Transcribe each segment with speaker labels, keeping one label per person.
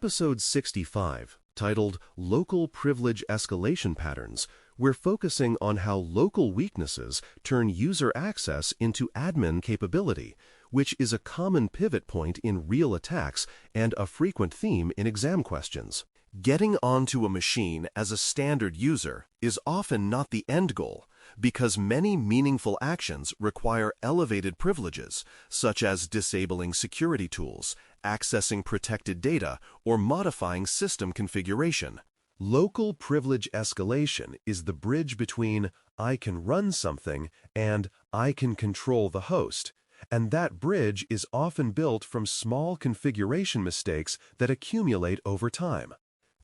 Speaker 1: Episode 65, titled Local Privilege Escalation Patterns, we're focusing on how local weaknesses turn user access into admin capability, which is a common pivot point in real attacks and a frequent theme in exam questions. Getting onto a machine as a standard user is often not the end goal, because many meaningful actions require elevated privileges, such as disabling security tools, accessing protected data, or modifying system configuration. Local privilege escalation is the bridge between I can run something and I can control the host, and that bridge is often built from small configuration mistakes that accumulate over time.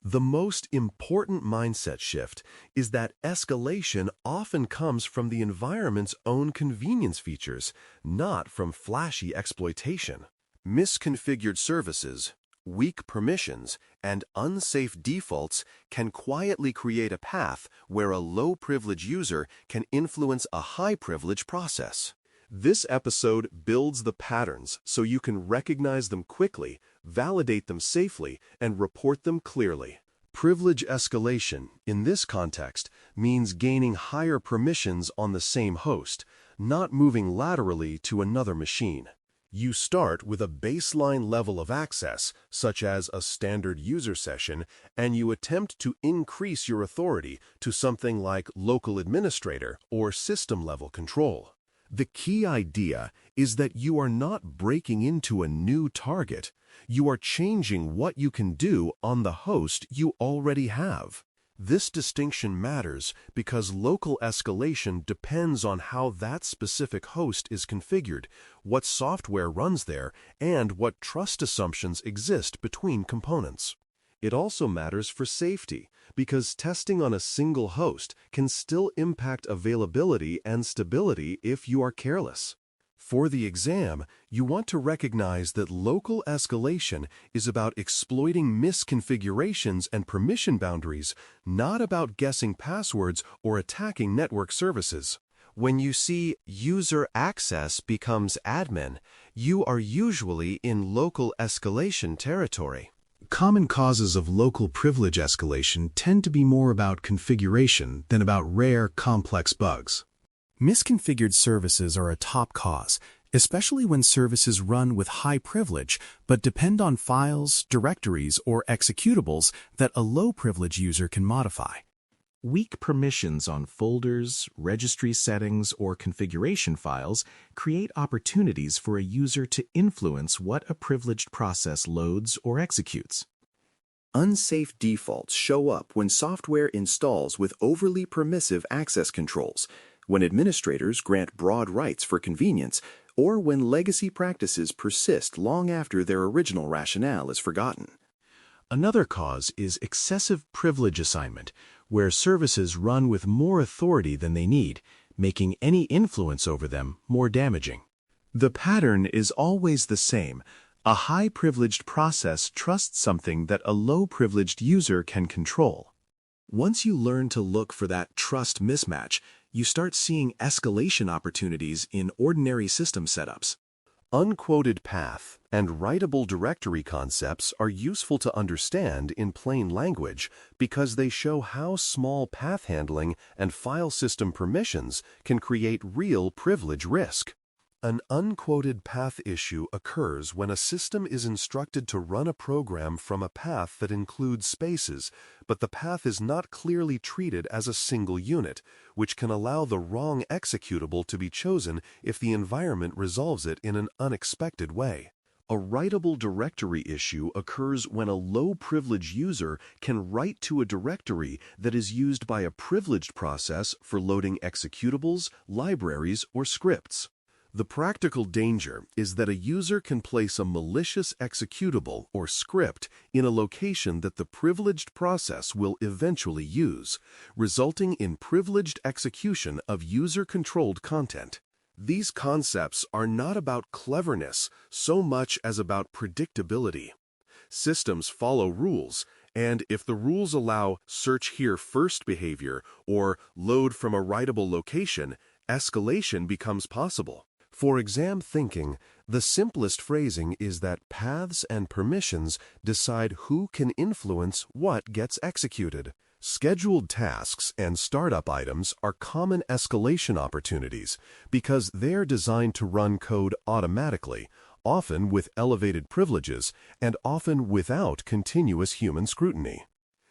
Speaker 1: The most important mindset shift is that escalation often comes from the environment's own convenience features, not from flashy exploitation. Misconfigured services, weak permissions, and unsafe defaults can quietly create a path where a low-privilege user can influence a high-privilege process. This episode builds the patterns so you can recognize them quickly, validate them safely, and report them clearly. Privilege escalation, in this context, means gaining higher permissions on the same host, not moving laterally to another machine. You start with a baseline level of access, such as a standard user session, and you attempt to increase your authority to something like local administrator or system-level control. The key idea is that you are not breaking into a new target. You are changing what you can do on the host you already have. This distinction matters because local escalation depends on how that specific host is configured, what software runs there, and what trust assumptions exist between components. It also matters for safety because testing on a single host can still impact availability and stability if you are careless. For the exam, you want to recognize that local escalation is about exploiting misconfigurations and permission boundaries, not about guessing passwords or attacking network services. When you see user access becomes admin, you are usually in local escalation territory. Common causes of local privilege escalation tend to be more about configuration than about rare, complex bugs. Misconfigured services are a top cause, especially when services run with high privilege but depend on files, directories, or executables that a low-privilege user can modify. Weak permissions on folders, registry settings, or configuration files create opportunities for a user to influence what a privileged process loads or executes. Unsafe defaults show up when software installs with overly permissive access controls, when administrators grant broad rights for convenience, or when legacy practices persist long after their original rationale is forgotten. Another cause is excessive privilege assignment, where services run with more authority than they need, making any influence over them more damaging. The pattern is always the same. A high-privileged process trusts something that a low-privileged user can control. Once you learn to look for that trust mismatch, you start seeing escalation opportunities in ordinary system setups. Unquoted path and writable directory concepts are useful to understand in plain language because they show how small path handling and file system permissions can create real privilege risk. An unquoted path issue occurs when a system is instructed to run a program from a path that includes spaces, but the path is not clearly treated as a single unit, which can allow the wrong executable to be chosen if the environment resolves it in an unexpected way. A writable directory issue occurs when a low-privilege user can write to a directory that is used by a privileged process for loading executables, libraries, or scripts. The practical danger is that a user can place a malicious executable or script in a location that the privileged process will eventually use, resulting in privileged execution of user-controlled content. These concepts are not about cleverness so much as about predictability. Systems follow rules, and if the rules allow search here first behavior or load from a writable location, escalation becomes possible. For exam thinking, the simplest phrasing is that paths and permissions decide who can influence what gets executed. Scheduled tasks and startup items are common escalation opportunities because they're designed to run code automatically, often with elevated privileges and often without continuous human scrutiny.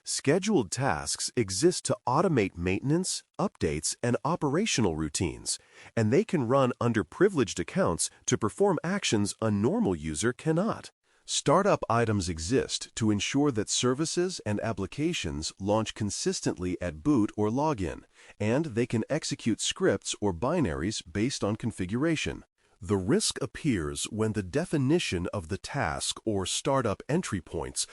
Speaker 1: Scheduled tasks exist to automate maintenance, updates, and operational routines, and they can run under privileged accounts to perform actions a normal user cannot. Startup items exist to ensure that services and applications launch consistently at boot or login, and they can execute scripts or binaries based on configuration. The risk appears when the definition of the task or startup entry points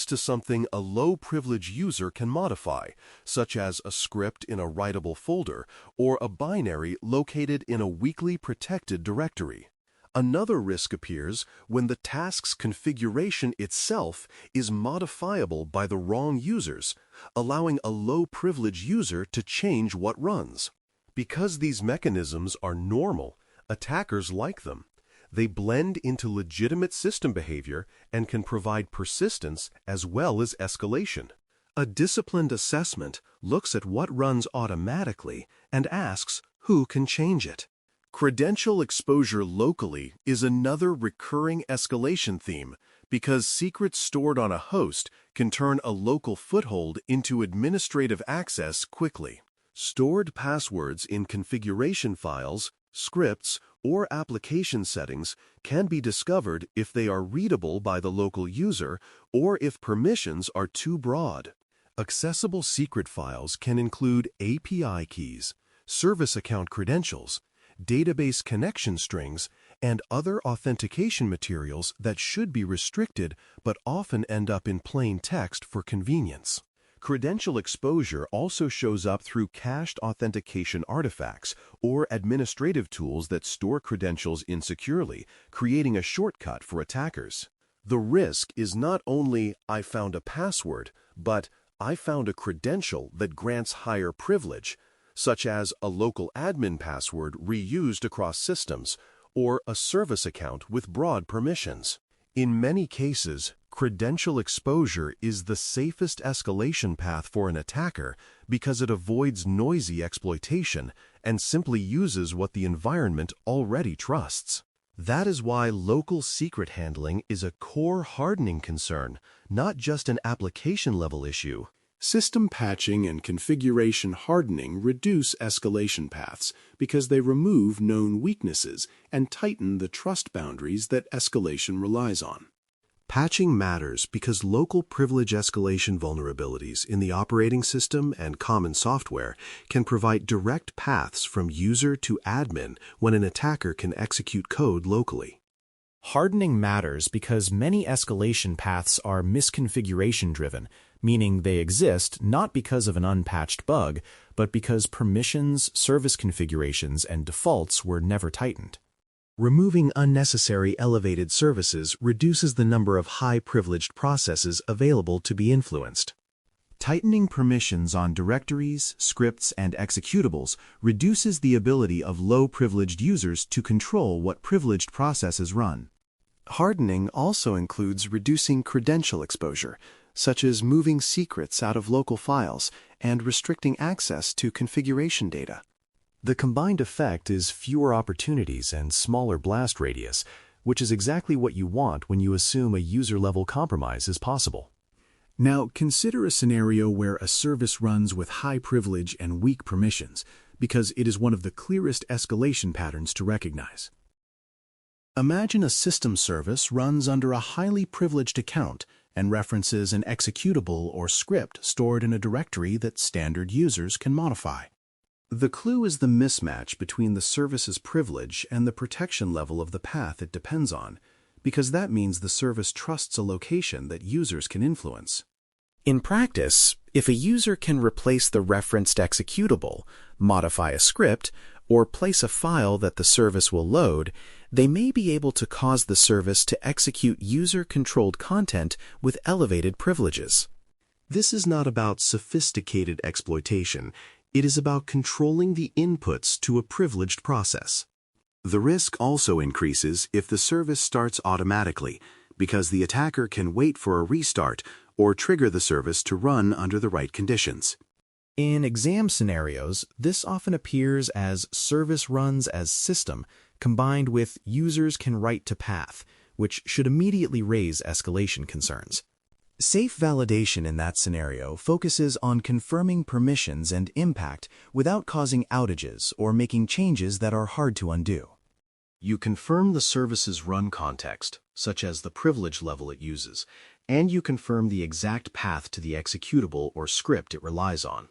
Speaker 1: to something a low-privilege user can modify, such as a script in a writable folder or a binary located in a weakly protected directory. Another risk appears when the task's configuration itself is modifiable by the wrong users, allowing a low-privilege user to change what runs. Because these mechanisms are normal, attackers like them. They blend into legitimate system behavior and can provide persistence as well as escalation. A disciplined assessment looks at what runs automatically and asks who can change it. Credential exposure locally is another recurring escalation theme because secrets stored on a host can turn a local foothold into administrative access quickly. Stored passwords in configuration files, scripts, or application settings can be discovered if they are readable by the local user or if permissions are too broad. Accessible secret files can include API keys, service account credentials, database connection strings, and other authentication materials that should be restricted but often end up in plain text for convenience. Credential exposure also shows up through cached authentication artifacts or administrative tools that store credentials insecurely, creating a shortcut for attackers. The risk is not only "I found a password," but "I found a credential that grants higher privilege," such as a local admin password reused across systems or a service account with broad permissions. In many cases, credential exposure is the safest escalation path for an attacker because it avoids noisy exploitation and simply uses what the environment already trusts. That is why local secret handling is a core hardening concern, not just an application-level issue. System patching and configuration hardening reduce escalation paths because they remove known weaknesses and tighten the trust boundaries that escalation relies on. Patching matters because local privilege escalation vulnerabilities in the operating system and common software can provide direct paths from user to admin when an attacker can execute code locally.
Speaker 2: Hardening matters because many escalation paths are misconfiguration-driven, meaning they exist not because of an unpatched bug, but because permissions, service configurations, and defaults were never tightened.
Speaker 1: Removing unnecessary elevated services reduces the number of high-privileged processes available to be influenced. Tightening permissions on directories, scripts, and executables reduces the ability of low-privileged users to control what privileged processes run. Hardening also includes reducing credential exposure, such as moving secrets out of local files and restricting access to configuration data. The combined effect is fewer opportunities and smaller blast radius, which is exactly what you want when you assume a user-level compromise is possible. Now, consider a scenario where a service runs with high privilege and weak permissions, because it is one of the clearest escalation patterns to recognize. Imagine a system service runs under a highly privileged account and references an executable or script stored in a directory that standard users can modify. The clue is the mismatch between the service's privilege and the protection level of the path it depends on, because that means the service trusts a location that users can influence.
Speaker 2: In practice, if a user can replace the referenced executable, modify a script, or place a file that the service will load, they may be able to cause the service to execute user-controlled content with elevated privileges.
Speaker 1: This is not about sophisticated exploitation. It is about controlling the inputs to a privileged process.
Speaker 2: The risk also increases if the service starts automatically, because the attacker can wait for a restart or trigger the service to run under the right conditions. In exam scenarios, this often appears as service runs as system, combined with users can write to path, which should immediately raise escalation concerns. Safe validation in that scenario focuses on confirming permissions and impact without causing outages or making changes that are hard to undo.
Speaker 1: You confirm the service's run context, such as the privilege level it uses, and you confirm the exact path to the executable or script it relies on.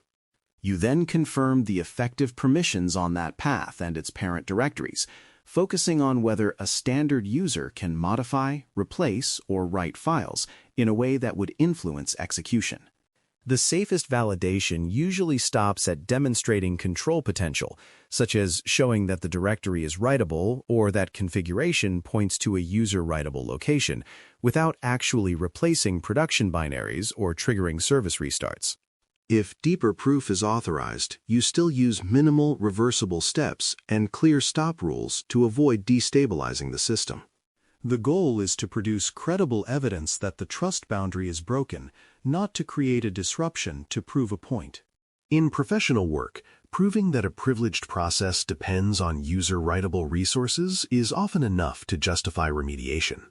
Speaker 2: You then confirm the effective permissions on that path and its parent directories, focusing on whether a standard user can modify, replace, or write files in a way that would influence execution. The safest validation usually stops at demonstrating control potential, such as showing that the directory is writable or that configuration points to a user-writable location, without actually replacing production binaries or triggering service restarts.
Speaker 1: If deeper proof is authorized, you still use minimal reversible steps and clear stop rules to avoid destabilizing the system. The goal is to produce credible evidence that the trust boundary is broken, not to create a disruption to prove a point. In professional work, proving that a privileged process depends on user-writable resources is often enough to justify remediation.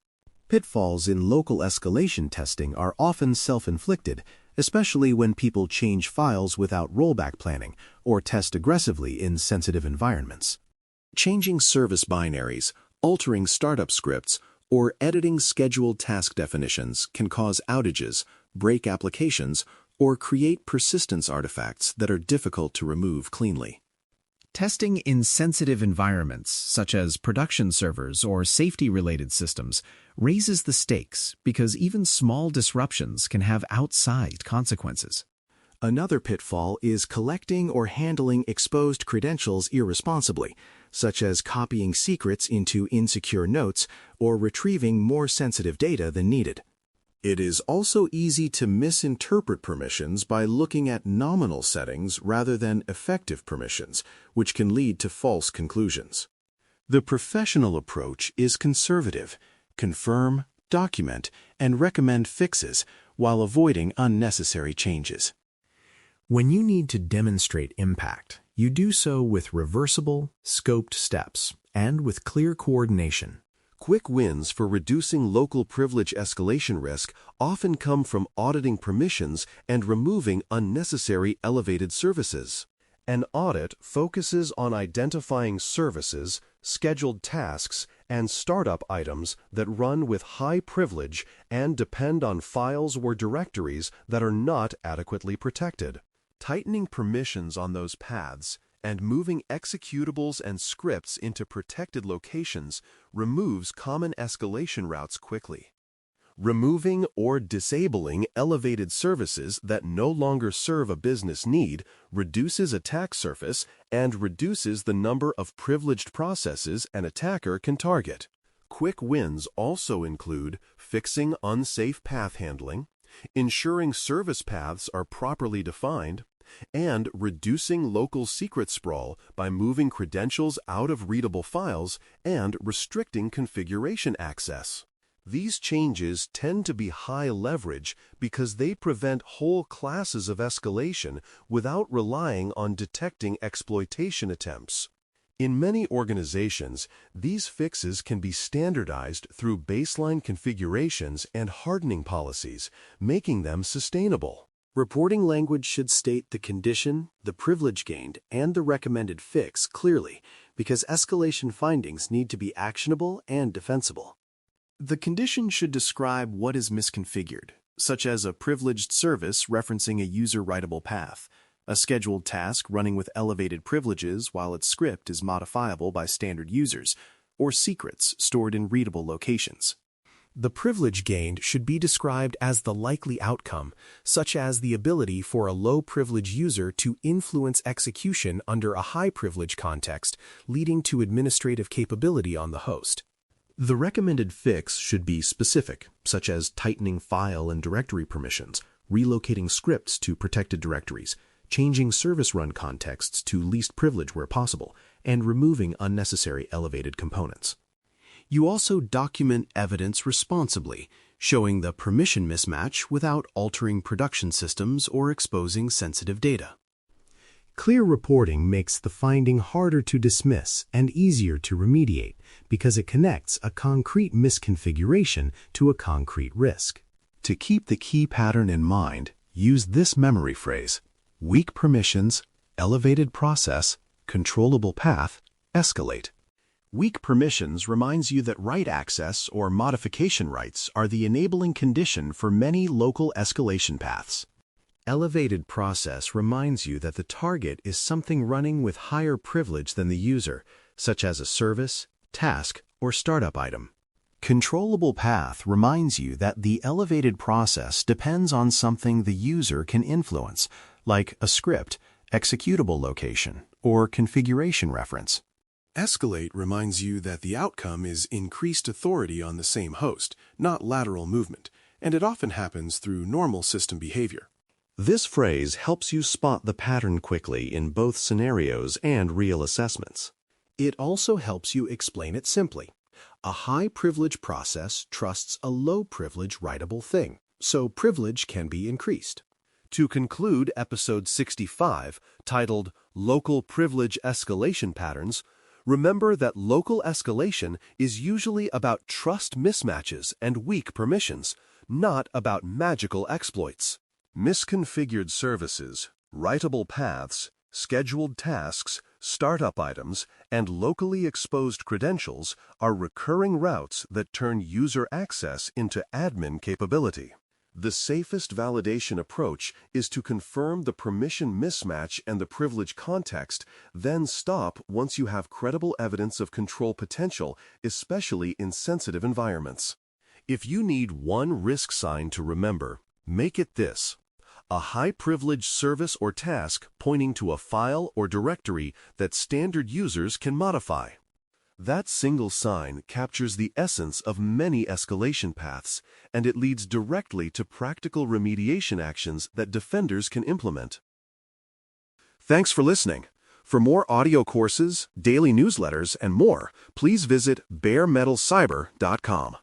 Speaker 1: Pitfalls in local escalation testing are often self-inflicted, especially when people change files without rollback planning or test aggressively in sensitive environments. Changing service binaries, altering startup scripts, or editing scheduled task definitions can cause outages, break applications, or create persistence artifacts that are difficult to remove cleanly.
Speaker 2: Testing in sensitive environments, such as production servers or safety-related systems, raises the stakes because even small disruptions can have outsized consequences.
Speaker 1: Another pitfall is collecting or handling exposed credentials irresponsibly, such as copying secrets into insecure notes or retrieving more sensitive data than needed. It is also easy to misinterpret permissions by looking at nominal settings rather than effective permissions, which can lead to false conclusions. The professional approach is conservative: confirm, document, and recommend fixes while avoiding unnecessary changes. When you need to demonstrate impact, you do so with reversible, scoped steps and with clear coordination. Quick wins for reducing local privilege escalation risk often come from auditing permissions and removing unnecessary elevated services. An audit focuses on identifying services, scheduled tasks, and startup items that run with high privilege and depend on files or directories that are not adequately protected. Tightening permissions on those paths and moving executables and scripts into protected locations removes common escalation routes quickly. Removing or disabling elevated services that no longer serve a business need reduces attack surface and reduces the number of privileged processes an attacker can target. Quick wins also include fixing unsafe path handling, ensuring service paths are properly defined, and reducing local secret sprawl by moving credentials out of readable files and restricting configuration access. These changes tend to be high leverage because they prevent whole classes of escalation without relying on detecting exploitation attempts. In many organizations, these fixes can be standardized through baseline configurations and hardening policies, making them sustainable. Reporting language should state the condition, the privilege gained, and the recommended fix clearly, because escalation findings need to be actionable and defensible. The condition should describe what is misconfigured, such as a privileged service referencing a user-writable path, a scheduled task running with elevated privileges while its script is modifiable by standard users, or secrets stored in readable locations. The privilege gained should be described as the likely outcome, such as the ability for a low-privilege user to influence execution under a high-privilege context, leading to administrative capability on the host. The recommended fix should be specific, such as tightening file and directory permissions, relocating scripts to protected directories, changing service run contexts to least privilege where possible, and removing unnecessary elevated components. You also document evidence responsibly, showing the permission mismatch without altering production systems or exposing sensitive data. Clear reporting makes the finding harder to dismiss and easier to remediate because it connects a concrete misconfiguration to a concrete risk. To keep the key pattern in mind, use this memory phrase: weak permissions, elevated process, controllable path, escalate. Weak permissions reminds you that write access or modification rights are the enabling condition for many local escalation paths. Elevated process reminds you that the target is something running with higher privilege than the user, such as a service, task, or startup item. Controllable path reminds you that the elevated process depends on something the user can influence, like a script, executable location, or configuration reference. Escalate reminds you that the outcome is increased authority on the same host, not lateral movement, and it often happens through normal system behavior. This phrase helps you spot the pattern quickly in both scenarios and real assessments. It also helps you explain it simply. A high-privilege process trusts a low-privilege writable thing, so privilege can be increased. To conclude episode 65, titled Local Privilege Escalation Patterns, remember that local escalation is usually about trust mismatches and weak permissions, not about magical exploits. Misconfigured services, writable paths, scheduled tasks, startup items, and locally exposed credentials are recurring routes that turn user access into admin capability. The safest validation approach is to confirm the permission mismatch and the privilege context, then stop once you have credible evidence of control potential, especially in sensitive environments. If you need one risk sign to remember, make it this: a high-privilege service or task pointing to a file or directory that standard users can modify. That single sign captures the essence of many escalation paths, and it leads directly to practical remediation actions that defenders can implement. Thanks for listening. For more audio courses, daily newsletters, and more, please visit DailyCyber.News.